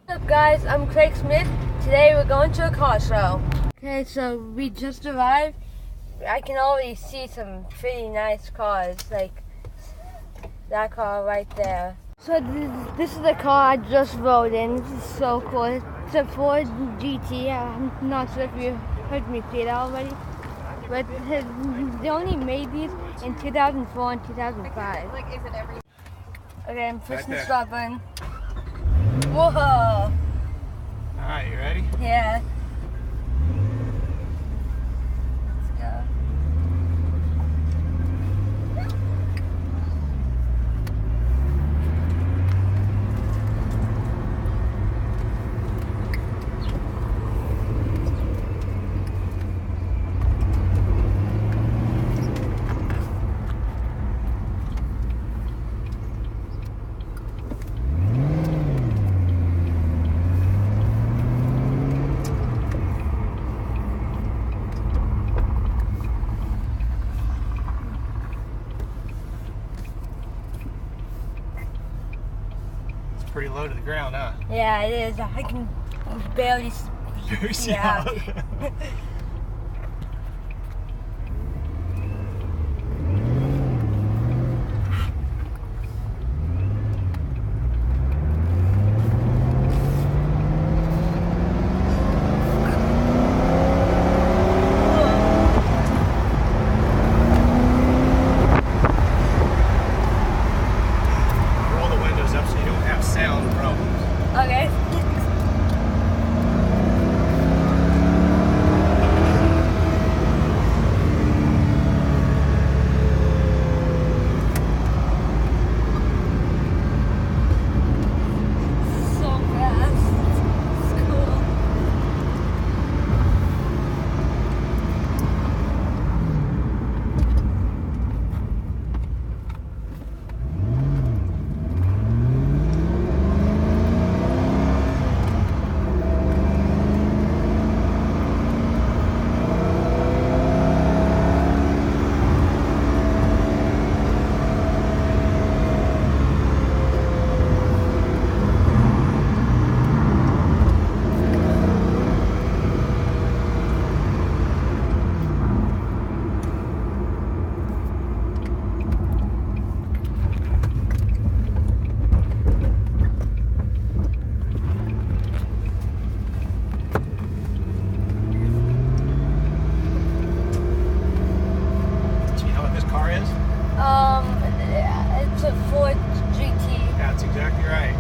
What's up guys, I'm Craig Smith. Today we're going to a car show. Okay, so we just arrived. I can already see some pretty nice cars, like that car right there. So this is the car I just rode in. This is so cool. It's a Ford GT. I'm not sure if you heard me say that already. But they only made these in 2004 and 2005. Okay, I'm pushing the start button. Whoa! Alright, you ready? Yeah. Let's go. Pretty low to the ground, huh? Yeah, it is. I can barely see out. Roll the windows up so you don't have sound problems. Okay. So fast. It's cool. Do you know what this car is? It's a Ford GT. That's exactly right.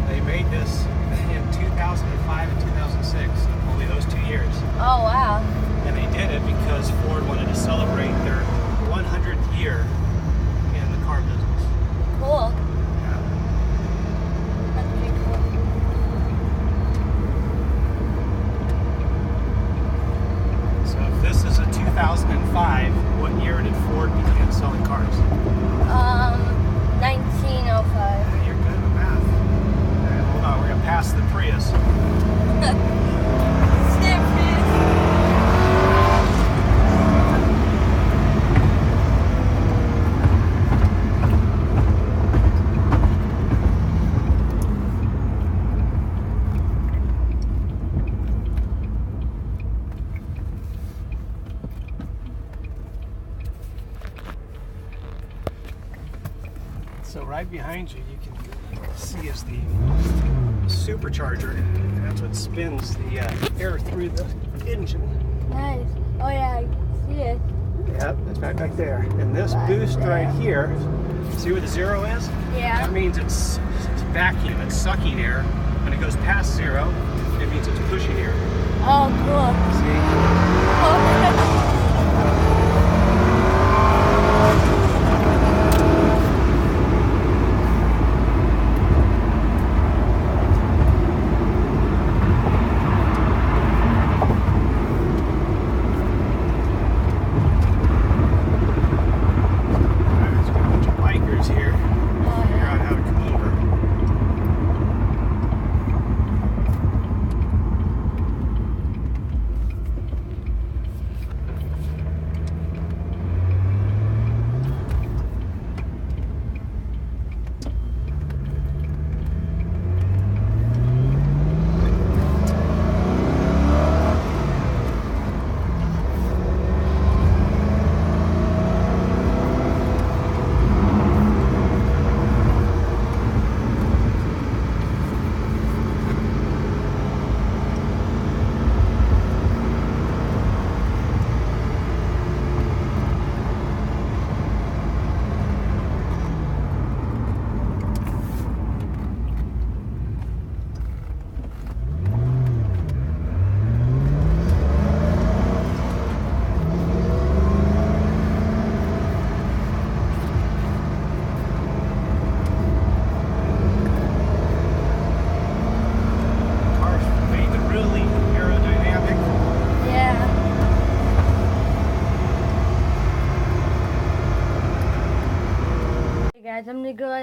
They made this in 2005 and 2006, only those 2 years. Oh wow. And they did it because Ford wanted to celebrate their 100th year in the car business. Cool. Yeah. That's pretty cool. So if this is a 2005, what year did Ford begin selling cars? 1905. You're good with math. Okay, hold on, we're gonna pass the Prius. So right behind you, you can see is the supercharger. That's what spins the air through the engine. Nice. Oh yeah, I see it. Yep, that's right back there. And this boost right here, see where the zero is? Yeah. That means it's vacuum, it's sucking air. When it goes past zero, it means it's pushing air. Oh, cool. See? There's a bunch of bikers here. Figure out how to come over.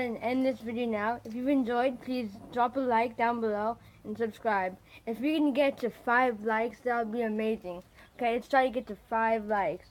ahead and end this video now. If you've enjoyed, please drop a like down below and subscribe. If we can get to 5 likes, that would be amazing. Okay, let's try to get to 5 likes.